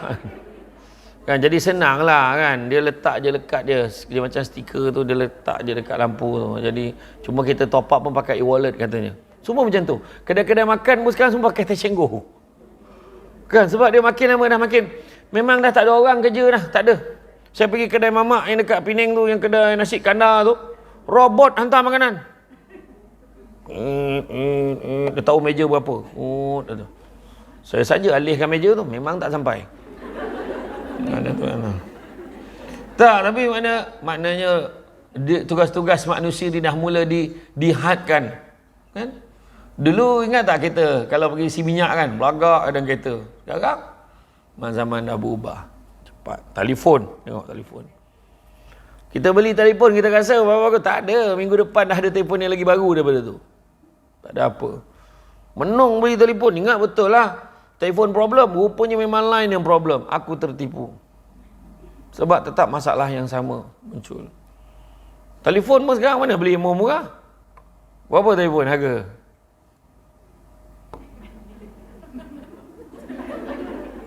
Kan, jadi senang lah kan. Dia letak je lekat dia macam stiker tu, dia letak je dekat lampu tu. Jadi cuma kita top up pun pakai e-wallet katanya. Semua macam tu. Kedai-kedai makan pun sekarang semua pakai Tashengo. Kan, sebab dia makin lama dah makin, memang dah tak ada orang kerja dah, tak ada. Saya pergi kedai mamak yang dekat Penang tu, yang kedai nasi kandar tu, robot hantar makanan. Dia tahu meja berapa. Saya saja alihkan meja tu, memang tak sampai. Ada tu kan. Tak, tapi maknanya tugas-tugas manusia ni dah mula dihadkan. Kan? Dulu ingat tak kita kalau pergi isi minyak kan, belagak dalam kereta. Sekarang zaman dah berubah. Telefon, tengok telefon. Kita beli telefon, kita rasa apa-apa, tak ada. Minggu depan dah ada telefon yang lagi baru daripada tu. Tak ada apa. Menung beli telefon, ingat betul lah. Telefon problem, rupanya memang line yang problem. Aku tertipu. Sebab tetap masalah yang sama muncul. Telefon pun sekarang mana beli yang murah? Berapa telefon harga?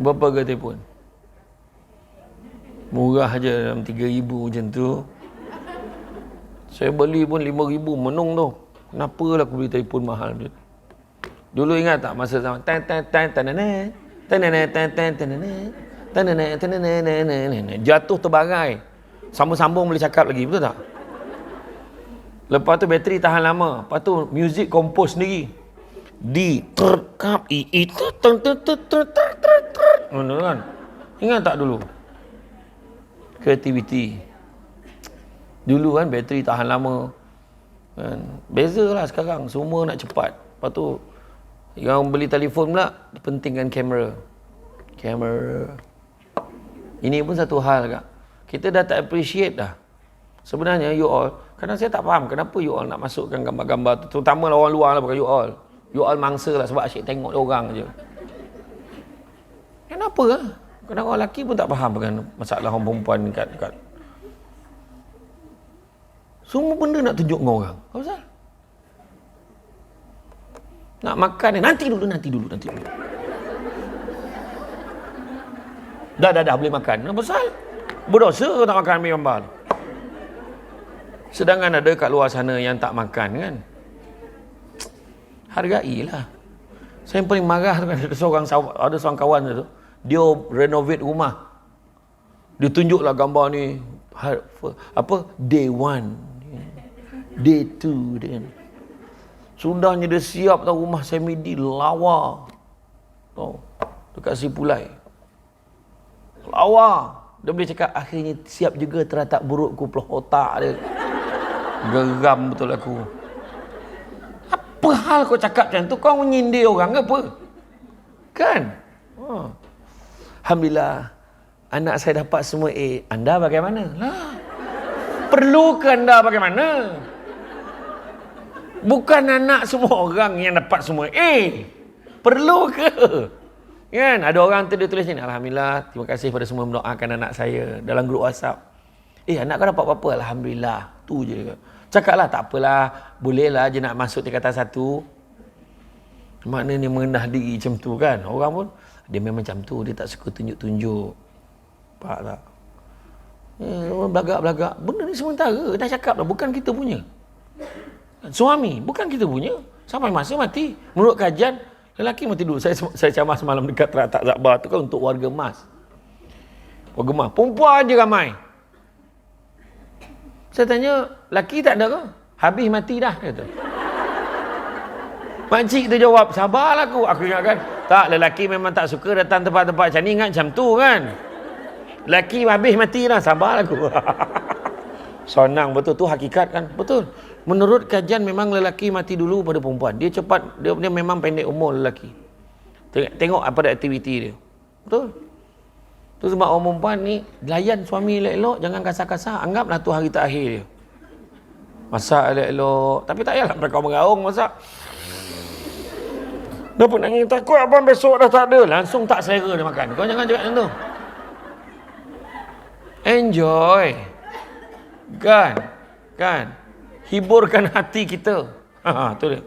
Berapa harga telefon? Murah je dalam 3,000 macam tu. Saya beli pun 5,000 menung tu. Kenapa lah aku beli telefon mahal tu? Dulu ingat tak masa zaman jatuh terbarai. Sambung-sambung boleh cakap lagi, betul tak? Lepas tu bateri tahan lama. Lepas tu music compose sendiri. Betul kan? Ingat tak dulu? Kreativiti. Dulu kan bateri tahan lama kan. Beza lah sekarang, semua nak cepat. Lepas tu yang beli telefon pula dipentingkan kamera. Ini pun satu hal kak, kita dah tak appreciate dah. Sebenarnya you all, kadang saya tak faham kenapa you all nak masukkan gambar-gambar tu, terutama orang luar lah, bukan you all mangsa lah sebab asyik tengok orang je. Kenapa lah? Kadang orang lelaki pun tak faham dengan masalah orang perempuan dekat. Semua benda nak tunjuk dengan orang. Apa pasal? Nak makan ni, nanti dulu. Dah boleh makan. Apa pasal? Berdosa kalau tak makan ambil gambar. Sedangkan ada kat luar sana yang tak makan kan. Hargailah. Saya yang paling marah tu kan, ada seorang kawan tu. Dia renovate rumah. Dia tunjuklah gambar ni day 1, day 2 dia. Sudahnya dia siap tahu rumah semi-D lawa. Tahu dekat Sipulai. Lawa. Dia boleh cakap akhirnya siap juga terletak buruk kuplah otak dia. Geram betul aku. Apa hal kau cakap macam tu? Kau menyindir orang ke apa? Kan? Alhamdulillah, anak saya dapat semua A. Anda bagaimana? Lah, perlu ke anda bagaimana? Bukan anak semua orang yang dapat semua A. Perlu ke? Kan? Ada orang tu dia tulis ni, alhamdulillah, terima kasih pada semua mendoakan anak saya dalam grup WhatsApp. Anak kau dapat apa-apa? Alhamdulillah. Tu je dia. Cakaplah, tak apalah, bolehlah je nak masuk tingkatan 1. Maknanya merendah diri macam tu kan. Orang pun dia memang macam tu, dia tak suka tunjuk-tunjuk. Faham tak? Belagak-belagak. Benda ni sementara, dah cakap dah, bukan kita punya. Suami bukan kita punya. Sampai masa mati. Menurut kajian, lelaki mati dulu. Saya camah semalam dekat Teratak Zakbar tu kan untuk warga emas. Warga emas. Perempuan je ramai. Saya tanya, laki tak ada ke? Habis mati dah, kata. Makcik tu jawab, sabarlah aku. Aku ingatkan, tak, lelaki memang tak suka datang tempat-tempat macam ni, ingat macam tu kan. Lelaki habis mati dah, sabarlah aku. Senang betul, tu hakikat kan. Betul. Menurut kajian memang lelaki mati dulu pada perempuan. Dia cepat, dia memang pendek umur lelaki. Tengok apa ada aktiviti dia. Betul. Tu sebab orang perempuan ni layan suami elok-elok, jangan kasar-kasar, anggaplah tu hari terakhir dia. Masak elok-elok, tapi tak payahlah mereka mengaung masak. Dapat nangis, takut abang besok dah tak ada, langsung tak selera dia makan. Kau jangan cakap macam tu. Enjoy. Kan? Hiburkan hati kita. Tu dia.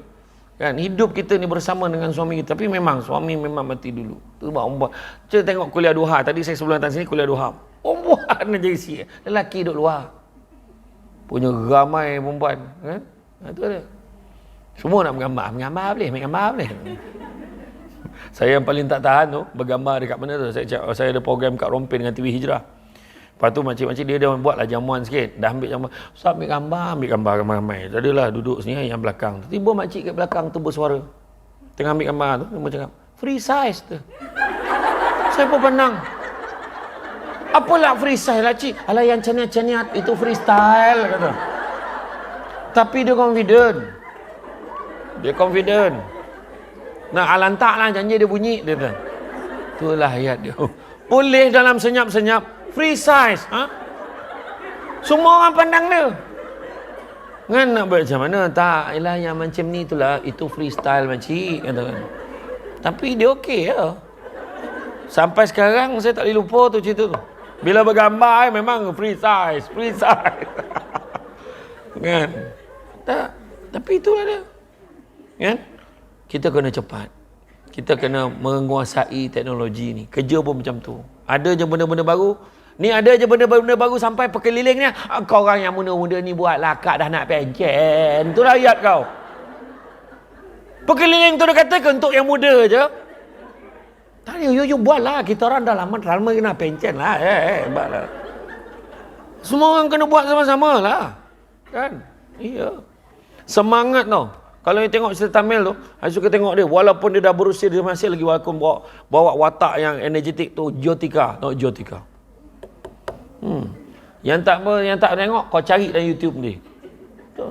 Kan, hidup kita ni bersama dengan suami kita. Tapi memang suami memang mati dulu. Tu sebab perempuan. Kita tengok kuliah duha. Tadi saya sebelum datang sini kuliah duha. Perempuan aja isi. Lelaki duduk luar. Punya ramai perempuan. Kan? Itu dia. Semua nak bergambar. Ambil gambar boleh. Saya yang paling tak tahan tu, bergambar dekat mana tu. Saya ada program kat Rompin dengan TV Hijrah. Lepas tu makcik-makcik dia buatlah jamuan sikit. Dah ambil jamuan. Ustaz ambil gambar ramai. Tadilah duduk sini yang belakang. Tiba makcik kat belakang tu bersuara. Tengah ambil gambar tu, dia cakap, free size tu. Saya pun pandang. Apalah free size lah cik? Alah yang ceniat-ceniat itu freestyle kata. Tapi dia confident. Nah, alantak lah janji dia bunyi dia kata. Itulah ayat dia. Boleh dalam senyap-senyap. Free size. Semua orang pandang dia. Kan nak buat macam mana? Tak, ialah yang macam ni itulah. Itu freestyle makcik. Kata. Tapi dia okey ya. Sampai sekarang saya tak boleh lupa tu cerita tu. Bila bergambar memang free size. Kan? Tak. Tapi itulah dia. Kan? Kita kena cepat. Kita kena menguasai teknologi ni. Kerja pun macam tu. Ada je benda-benda baru. Ni ada je benda-benda baru sampai pekelilingnya. Kau orang yang muda-muda ni buat lakak dah nak pencen. Itulah ayat kau. Pekeliling tu dia kata ke untuk yang muda je. Tak ada, you buatlah. Kita orang dah lama kena pencen lah. Buatlah. Semua orang kena buat sama-sama lah. Kan? Iya. Semangat tau. Kalau you tengok cerita Tamil tu, saya suka tengok dia. Walaupun dia dah berusia, dia masih lagi walaupun bawa watak yang energetik tu. Jyotika. Yang tak tengok, kau cari dalam YouTube ni. Tu.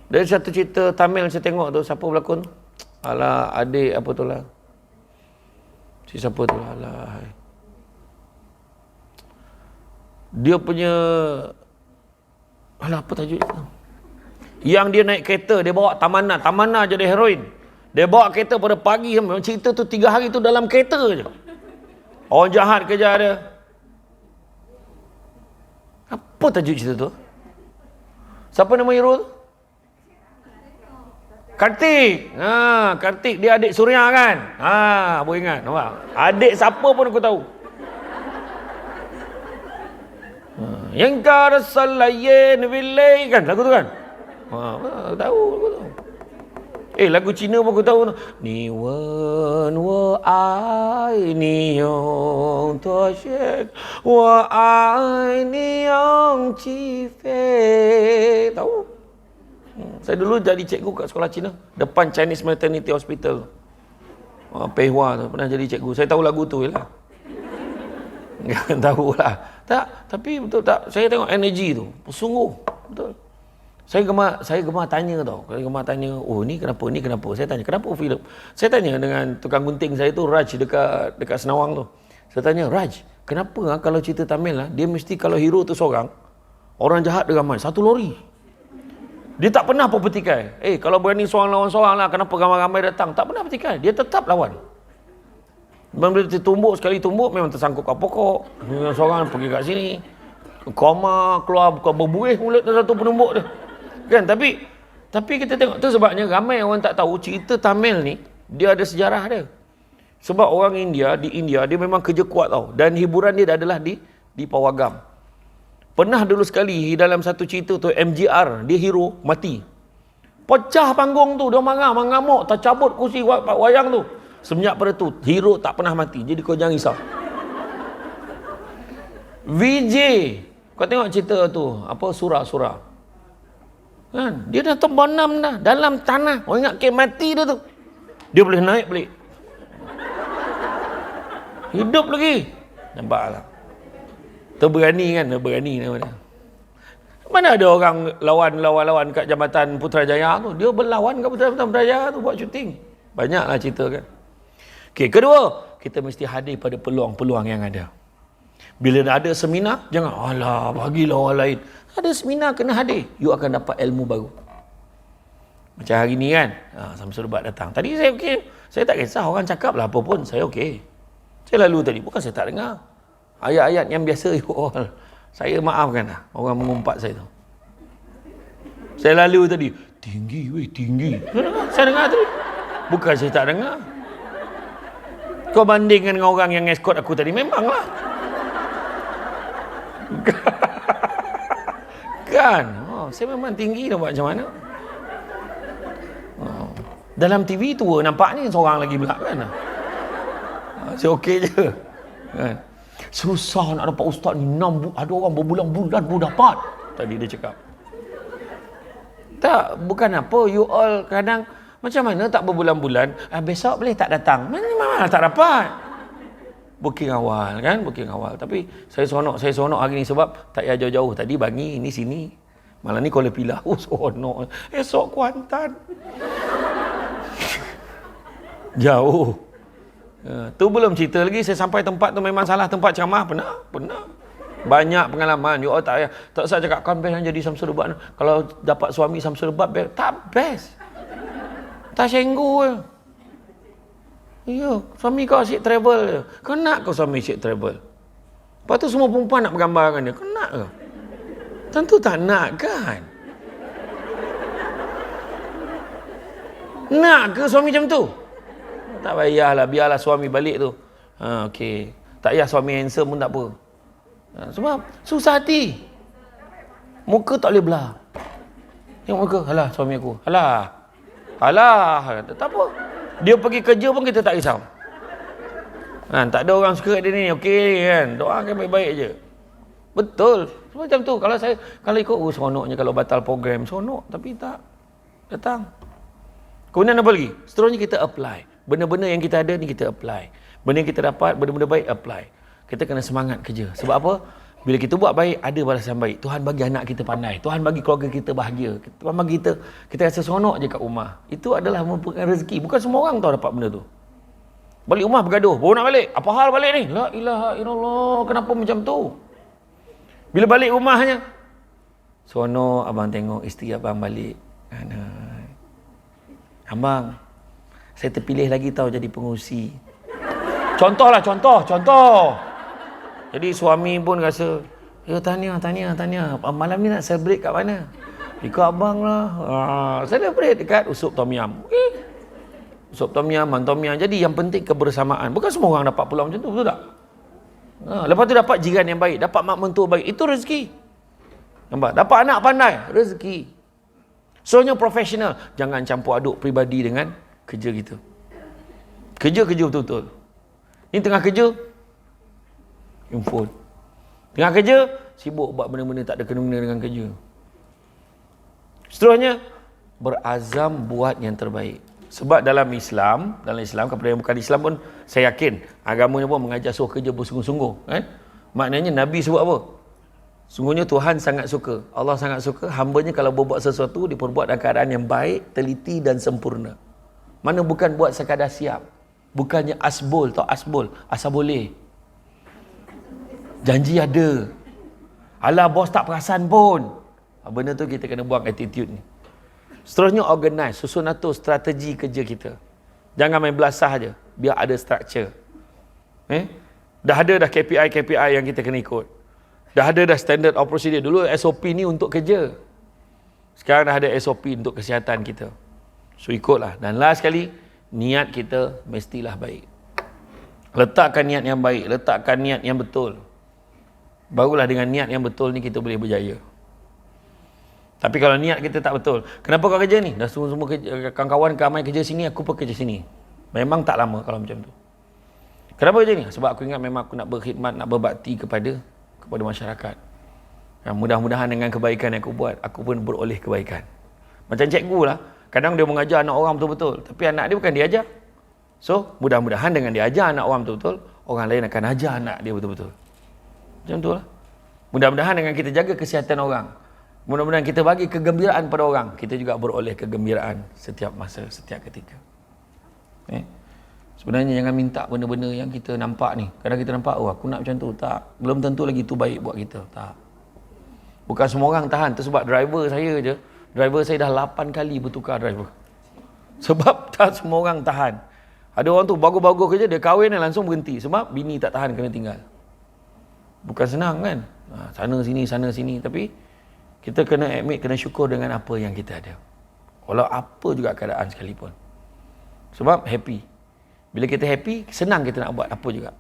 Dari satu cerita Tamil saya tengok tu, siapa berlakon? Alah, adik apa tu lah. Siapa tu lah. Alah. Dia punya... Alah, apa tajuk itu? Yang dia naik kereta, dia bawa Tamanna jadi heroin. Dia bawa kereta pada pagi, cerita tu 3 hari tu dalam kereta je. Orang jahat kejar dia. Apa tajuk cerita tu? Siapa nama hero tu? Kartik. Kartik dia adik Surya kan? Boleh ingat, nampak? Adik siapa pun aku tahu. Yang karasalayen vilay kan lagu tu kan? Tahu lagu tu. Lagu Cina pun aku tahu tu. Ni wen wo ai ni yong to shek wo ai ni yong chi fe. Tahu? Saya dulu jadi cikgu kat sekolah Cina depan Chinese Maternity Hospital. Pei Hua tu pernah jadi cikgu. Saya tahu lagu tu jelah. Tahu lah. Tak, tapi betul tak, saya tengok energi tu. Sungguh. Betul. Saya gemar tanya tau. Saya gemar tanya, oh ni kenapa? Saya tanya, kenapa filem? Saya tanya dengan tukang gunting saya tu, Raj dekat Senawang tu. Saya tanya, Raj, kenapa kalau cerita Tamil dia mesti kalau hero tu seorang, orang jahat dia ramai, satu lori. Dia tak pernah apa petikai. Kalau berani seorang lawan seorang lah, kenapa ramai-ramai datang? Tak pernah petikai. Dia tetap lawan. Bila dia tumbuk, sekali tumbuk memang tersangkut kat pokok. Seorang pergi kat sini. Koma, keluar berbuih mulut satu penumbuk dia. Kan, tapi kita tengok tu sebabnya ramai orang tak tahu cerita Tamil ni dia ada sejarah dia. Sebab orang di India dia memang kerja kuat tau, dan hiburan dia adalah di pawagam. Pernah dulu sekali dalam satu cerita tu MGR, dia hero mati. Pecah panggung tu, dia marah, mengamuk, tercabut kursi wayang tu. Semenjak pada tu hero tak pernah mati. Jadi kau jangan risau. VJ, kau tengok cerita tu, apa surah-surah. Kan? Dia dah terbenam dah dalam tanah. Orang ingat kes mati dia tu. Dia boleh naik balik. Hidup lagi. Nampaklah. Terberani kan? Terberani namanya. Mana ada orang lawan kat Jambatan Putrajaya tu. Dia berlawan kat Putrajaya tu buat syuting. Banyaklah cerita kan. Okey, kedua, kita mesti hadir pada peluang-peluang yang ada. Bila ada seminar, jangan alah bagilah orang lain. Ada seminar kena hadir, you akan dapat ilmu baru. Macam hari ni kan, Samsul Ubat datang. Tadi saya okey, saya tak kisah orang cakap lah apa pun, saya okey. Saya lalu tadi, bukan saya tak dengar. Ayat-ayat yang biasa you all. Saya maafkan lah orang mengumpat saya tu. Saya lalu tadi, tinggi weh, tinggi. Saya dengar tadi. Bukan saya tak dengar. Kau bandingkan dengan orang yang escort aku tadi, memanglah. Kan, saya memang tinggi dah buat macam mana. Dalam TV tu nampaknya seorang lagi belak kan. Saya okey je kan. Susah nak dapat ustaz ni, ada orang berbulan-bulan pun dapat. Tadi dia cakap. Tak, bukan apa, you all kadang macam mana tak berbulan-bulan, besok boleh tak datang. Mana tak dapat. Booking awal kan, booking awal. Tapi saya seronok hari ni sebab tak payah jauh-jauh. Tadi Bangi, ini sini. Malam ni Kuala Pilah. Oh, seronok. Esok Kuantan. Jauh. Tu belum cerita lagi, saya sampai tempat tu memang salah tempat ceramah. Pernah. Banyak pengalaman. You all tak usah cakap kan best yang jadi Samsul Ubat. Kalau dapat suami Samsul Ubat, tak best. Tak senggu je. Ya, suami kau asyik travel je. Kau nak kau suami asyik travel? Lepas tu semua perempuan nak bergambar dengan dia. Kau nak ke? Tentu tak nak kan? Nak ke suami macam tu? Tak payahlah, biarlah suami balik tu. Okey. Tak payah suami handsome pun tak apa. Sebab susah hati. Muka tak boleh belah. Tengok muka, alah suami aku. Alah. Tak apa. Dia pergi kerja pun kita tak risau. Tak ada orang suka dia ni, okey kan. Doakan baik-baik je. Betul. Macam tu. Kalau ikut, seronoknya kalau batal program. Seronok. Tapi tak datang. Kemudian apa lagi? Seterusnya kita apply. Benda-benda yang kita ada ni kita apply. Benda yang kita dapat, benda-benda baik, apply. Kita kena semangat kerja. Sebab apa? Bila kita buat baik, ada balasan baik. Tuhan bagi anak kita pandai. Tuhan bagi keluarga kita bahagia. Tuhan bagi kita rasa seronok je kat rumah. Itu adalah merupakan rezeki. Bukan semua orang tahu dapat benda tu. Balik rumah bergaduh. Baru nak balik. Apa hal balik ni? La ilaha illallah. Kenapa macam tu? Bila balik rumahnya, seronok abang tengok isteri abang balik. Abang, saya terpilih lagi tahu jadi pengurusi. Contoh. Jadi suami pun rasa, ya tanya. Malam ni nak celebrate kat mana? Ikut abang lah. Celebrate dekat Usup Tom Yum. Usup Tom Yum, Tom Yum. Jadi yang penting kebersamaan. Bukan semua orang dapat pulang macam tu, betul tak? Lepas tu dapat jiran yang baik, dapat mak mentua baik. Itu rezeki. Nampak? Dapat anak pandai, rezeki. Soalnya profesional. Jangan campur aduk peribadi dengan kerja kita. Kerja betul-betul. Ni tengah kerja, handphone. Tengah kerja, sibuk buat benda-benda tak ada kena-mena dengan kerja. Seterusnya, berazam buat yang terbaik. Sebab dalam Islam, kepada yang bukan Islam pun, saya yakin, agamanya pun mengajar suruh kerja bersungguh-sungguh. Kan? Maknanya Nabi sebut apa? Sungguhnya Tuhan sangat suka, Allah sangat suka hamba-Nya kalau berbuat sesuatu, dia perbuat dalam keadaan yang baik, teliti dan sempurna. Mana bukan buat sekadar siap. Bukannya asbol, tau asbol, asal boleh. Janji ada. Alah, bos tak perasan pun. Benda tu kita kena buang attitude ni. Seterusnya organize, susun atur strategi kerja kita. Jangan main belasah je, biar ada structure. Dah ada dah KPI yang kita kena ikut. Dah ada dah standard of procedure. Dulu SOP ni untuk kerja. Sekarang dah ada SOP untuk kesihatan kita. So ikutlah. Dan last sekali, niat kita mestilah baik. Letakkan niat yang baik, letakkan niat yang betul. Barulah dengan niat yang betul ni kita boleh berjaya. Tapi kalau niat kita tak betul, kenapa kau kerja ni? Dah semua kawan-kawan ramai kerja sini, aku pun kerja sini. Memang tak lama kalau macam tu. Kenapa kerja ni? Sebab aku ingat memang aku nak berkhidmat, nak berbakti kepada masyarakat. Mudah-mudahan dengan kebaikan yang aku buat, aku pun beroleh kebaikan. Macam cikgu lah, kadang dia mengajar anak orang betul-betul, tapi anak dia bukan dia ajar. So, mudah-mudahan dengan dia ajar anak orang betul-betul, orang lain akan ajar anak dia betul-betul. Macam tu lah. Mudah-mudahan dengan kita jaga kesihatan orang, mudah-mudahan kita bagi kegembiraan pada orang, kita juga beroleh kegembiraan setiap masa, setiap ketika. Sebenarnya jangan minta benda-benda yang kita nampak ni. Kadang kita nampak, oh aku nak macam tu. Tak. Belum tentu lagi tu baik buat kita. Tak. Bukan semua orang tahan. Itu sebab driver saya je. Driver saya dah 8 kali bertukar driver. Sebab tak semua orang tahan. Ada orang tu bagus-bagus kerja, dia kahwin dan langsung berhenti. Sebab bini tak tahan, kena tinggal. Bukan senang kan? Sana sini. Tapi kita kena admit, kena syukur dengan apa yang kita ada. Walau apa juga keadaan sekalipun. Sebab happy. Bila kita happy, senang kita nak buat apa juga.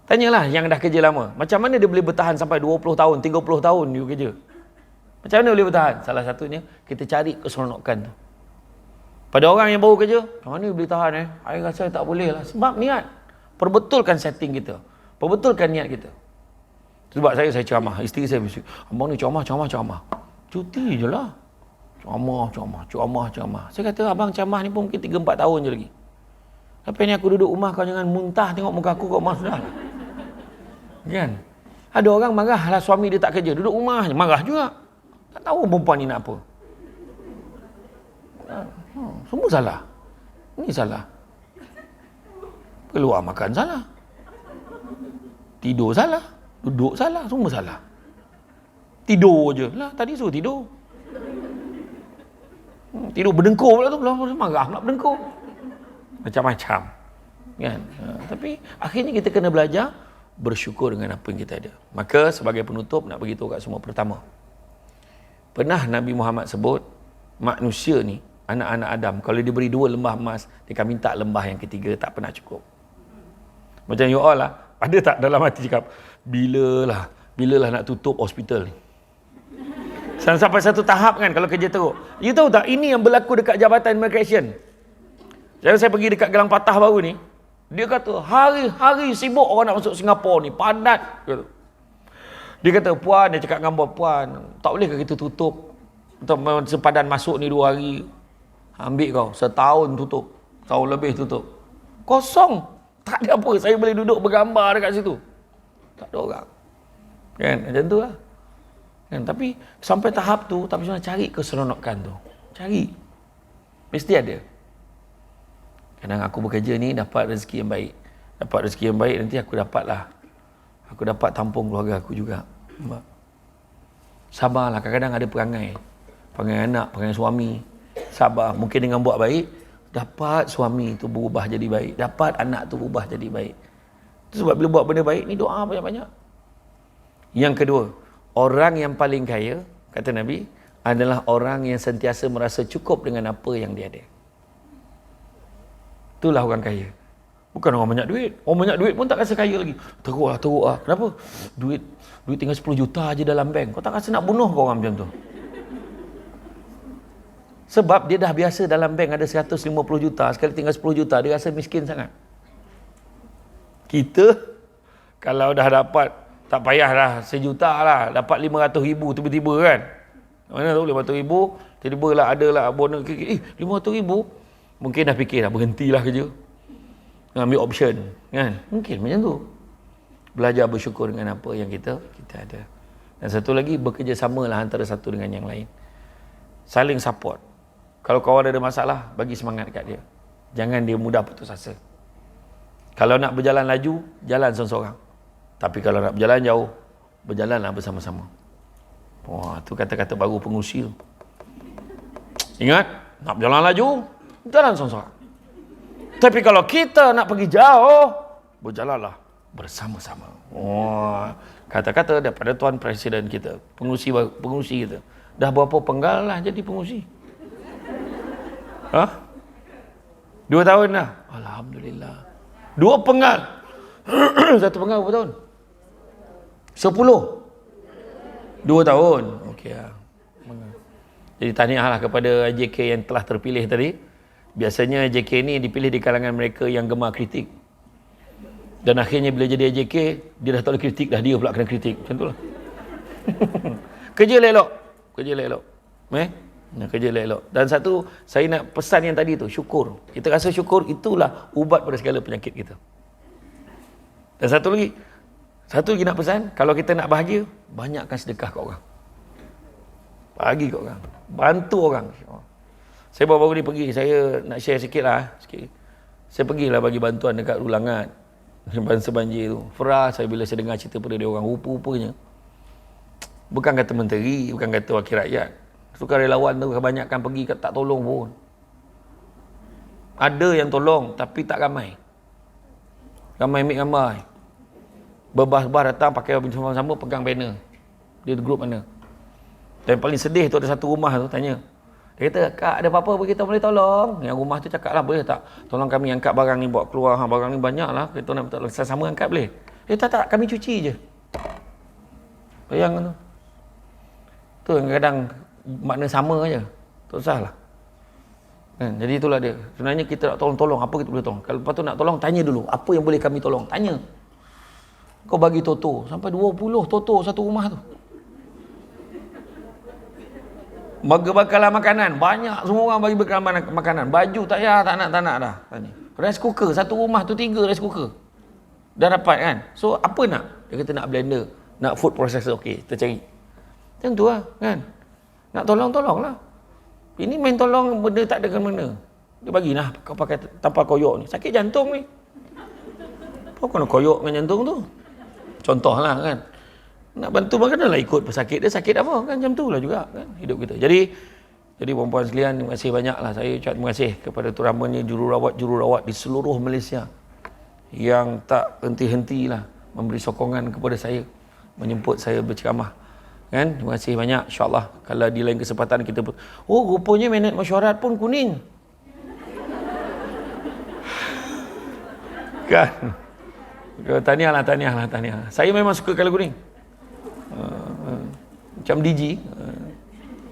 Tanyalah yang dah kerja lama. Macam mana dia boleh bertahan sampai 20 tahun, 30 tahun dia kerja? Macam mana boleh bertahan? Salah satunya, kita cari keseronokan tu. Pada orang yang baru kerja, macam mana boleh tahan Saya rasa tak boleh lah. Sebab niat. Perbetulkan setting kita. Perbetulkan niat kita. Sebab saya ceramah. Isteri saya mesti, abang ni ceramah. Cuti je lah. Ceramah. Saya kata, abang ceramah ni pun mungkin 3-4 tahun je lagi. Tapi ni aku duduk rumah, kau jangan muntah tengok muka aku kat rumah sudah. Kan? Ada orang marah lah suami dia tak kerja, duduk rumah je, marah juga. Tak tahu perempuan ni nak apa. Semua salah. Ini salah. Keluar makan salah. Tidur salah. Duduk salah. Semua salah. Tidur je. Lah, tadi suruh tidur. Tidur berdengkur pula tu. Marah pula berdengkur. Macam-macam. Kan? Tapi akhirnya kita kena belajar bersyukur dengan apa yang kita ada. Maka sebagai penutup nak beritahu kat semua. Pertama, pernah Nabi Muhammad sebut manusia ni, anak-anak Adam, kalau diberi 2 lembah emas, dia akan minta lembah yang ketiga, tak pernah cukup. Macam you all lah, ada tak dalam hati cakap, bilalah nak tutup hospital ni? Sampai satu tahap kan, kalau kerja teruk. You tahu tak, ini yang berlaku dekat Jabatan Immigration. Jadi saya pergi dekat Gelang Patah baru ni, dia kata, hari-hari sibuk orang nak masuk Singapura ni, padat. Dia kata, puan, dia cakap dengan puan, tak boleh ke kita tutup untuk sempadan masuk ni 2 hari? Ambil kau, setahun tutup, tahun lebih tutup. Kosong, tak ada apa, saya boleh duduk bergambar dekat situ. Tak ada orang. Kan, macam tu lah. Kan, tapi sampai tahap tu, tapi cuma cari keseronokan tu. Cari. Mesti ada. Kadang aku bekerja ni dapat rezeki yang baik. Dapat rezeki yang baik, nanti aku dapat tampung keluarga aku juga. Sabarlah, kadang-kadang ada perangai anak, perangai suami. Sabar, mungkin dengan buat baik, dapat suami tu berubah jadi baik. Dapat anak tu berubah jadi baik. Itu sebab bila buat benda baik, ni doa banyak-banyak. Yang kedua, orang yang paling kaya, kata Nabi, adalah orang yang sentiasa merasa cukup dengan apa yang dia ada. Itulah orang kaya. Bukan orang banyak duit. Orang banyak duit pun tak rasa kaya lagi. Teruk lah. Kenapa? Duit tinggal 10 juta je dalam bank. Kau tak rasa nak bunuh kau orang macam tu? Sebab dia dah biasa dalam bank ada 150 juta. Sekali tinggal 10 juta, dia rasa miskin sangat. Kita, kalau dah dapat, tak payah dah 1 juta lah. Dapat 500 ribu tiba-tiba kan. Mana tahu 500 ribu, tiba-tiba lah ada lah bonus. 500 ribu, mungkin dah fikir dah berhentilah kerja. Ambil option kan. Mungkin macam tu. Belajar bersyukur dengan apa yang kita ada. Dan satu lagi, bekerjasama lah antara satu dengan yang lain. Saling support. Kalau kawan ada masalah, bagi semangat kat dia. Jangan dia mudah putus asa. Kalau nak berjalan laju, jalan seorang-seorang. Tapi kalau nak berjalan jauh, berjalanlah bersama-sama. Wah, tu kata-kata baru pengusi tu. Ingat, nak berjalan laju, jalan seorang-seorang. Tapi kalau kita nak pergi jauh, berjalanlah bersama-sama. Wah, kata-kata daripada Tuan Presiden kita, pengusi kita. Dah berapa penggal lah jadi pengusi? 2 tahun dah. Alhamdulillah. 2 penggal. 1 penggal berapa tahun? 10. 2 tahun. Okey lah. Jadi tahniahlah kepada JK yang telah terpilih tadi. Biasanya JK ni dipilih di kalangan mereka yang gemar kritik. Dan akhirnya bila jadi JK, dia dah tak boleh kritik dah, dia pula kena kritik. Macam tu lah. Kerja elok. Kerja elok. Dan satu, saya nak pesan yang tadi tu, syukur. Kita rasa syukur, itulah ubat pada segala penyakit kita. Dan satu lagi nak pesan, kalau kita nak bahagia, banyakkan sedekah kat orang. Bagi kat orang. Bantu orang. Saya baru-baru ni pergi, saya nak share sikit lah. Saya pergilah bagi bantuan dekat Rulangat. Bangsa banjir tu. Ferah saya bila saya dengar cerita pada dia orang, rupa-rupanya. Bukan kata menteri, bukan kata wakil rakyat. Sukarelawan tu kebanyakan pergi tak tolong pun. Ada yang tolong tapi tak ramai. Ramai. Berbah-bah datang pakai baju sama-sama, pegang banner. Dia grup mana. Dan paling sedih tu ada satu rumah tu tanya. Dia kata, "Kak, ada apa-apa kita boleh tolong?" Yang rumah tu cakap lah, "Boleh tak? Tolong kami angkat barang ni bawa keluar. Barang ni banyak lah. Kita nak sama angkat boleh?" Dia tak, kami cuci je. Bayang tu. Tu kadang-kadang makna sama je. Tak usah lah. Kan? Jadi itulah dia. Sebenarnya kita nak tolong, apa kita boleh tolong. Kalau lepas tu nak tolong, tanya dulu. Apa yang boleh kami tolong? Tanya. Kau bagi toto. Sampai 20 toto satu rumah tu. Bakalan makanan. Banyak semua orang bagi bakalan makanan. Baju tak payah, tak nak dah. Tanya. Rice cooker. Satu rumah tu 3 rice cooker. Dah dapat kan? So apa nak? Dia kata nak blender. Nak food processor. Okey, kita cari. Macam tu lah kan? Nak tolong lah. Ini main tolong benda tak ada kena-mena. Dia bagilah kau pakai tampal koyok ni. Sakit jantung ni. Kau kena koyok dengan jantung tu. Contohlah kan. Nak bantu makanan lah ikut pesakit dia sakit apa kan, macam tu lah juga kan hidup kita. Jadi puan-puan sekalian, terima kasih banyaklah. Saya ucap terima kasih kepada terutamanya jururawat di seluruh Malaysia yang tak henti-hentilah memberi sokongan kepada saya, menjemput saya berceramah kan. Terima kasih banyak. InsyaAllah kalau di lain kesempatan kita rupanya minit mesyuarat pun kuning kan. Tahniah. Saya memang suka kalau kuning. Macam DG